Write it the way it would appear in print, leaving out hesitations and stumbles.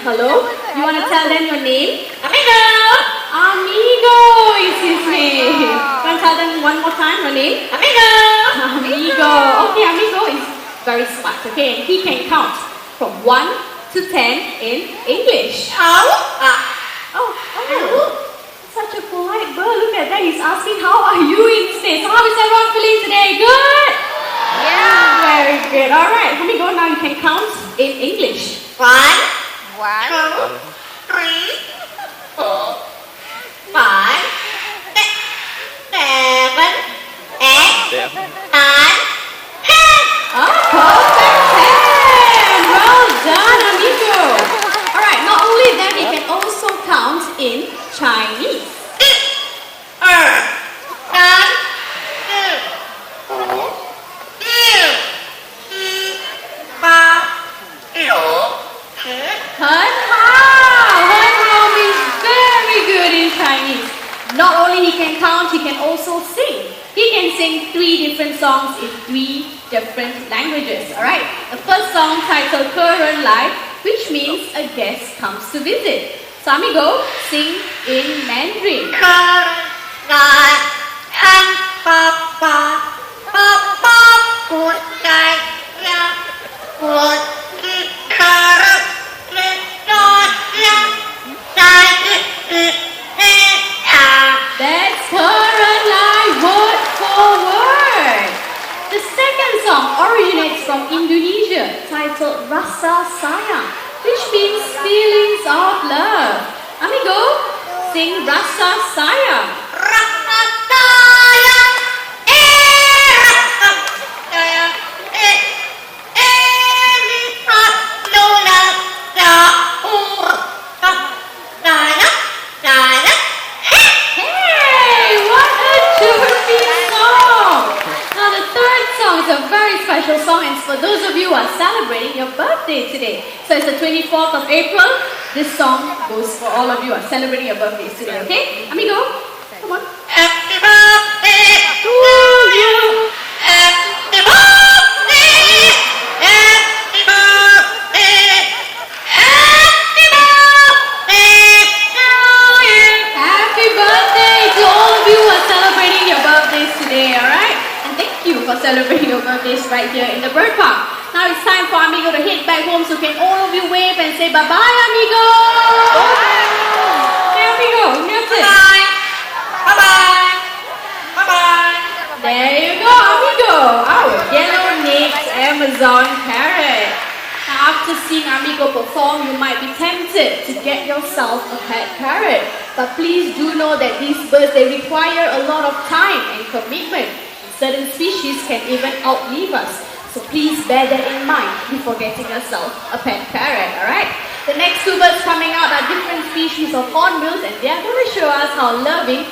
hello. You want to tell them your name? Amigo! Amigo is his name. You want to tell them one more time your name? Amigo! Amigo. Okay, Amigo is very smart, okay? And he can count from 1 to 10 in English. Such a polite bird. Look at that. He's asking, how are you instead? So how is everyone feeling today? Good? Yeah. Very good. All right. Let me go now. You can count in English. 1, 2, 3, 4, 5, 6, 7, 8, 9, 10. Oh, perfect. 10. Well done, amigo. All right. Not only that, he can also count in Chinese. 1, 2, 3, 4, 5, 6, means very good in Chinese. Not only he can count, he can also sing. He can sing 3 different songs in 3 different languages. Alright, the first song titled Current Life, which means a guest comes to visit. So amigo, sing in Mandarin. That's current life word for word. The second song originates from Indonesia, titled Rasa Sayang, which means feelings of love. Amigo, sing Rasa Sayang. Rasa Sayang, Rasa Sayang, special song, and for those of you who are celebrating your birthday today. So it's the 24th of April. This song goes for all of you who are celebrating your birthdays today, okay? Amigo, come on. Happy birthday to you. Happy birthday. Happy birthday. Happy birthday to you. Happy birthday to all of you who are celebrating your birthdays today, alright? Thank you for celebrating your birthdays right here in the bird park. Now it's time for Amigo to head back home, so can all of you wave and say bye-bye, Amigo! Bye! Hey, Amigo, that's it. Bye! Bye-bye! Bye-bye! There you go, Amigo! Our yellow-necked Amazon parrot. Now after seeing Amigo perform, you might be tempted to get yourself a pet parrot. But please do know that these birds, they require a lot of time and commitment. Certain species can even outlive us. So please bear that in mind before getting yourself a pet parrot, alright? The next 2 birds coming out are different species of hornbills, and they are going to show us how loving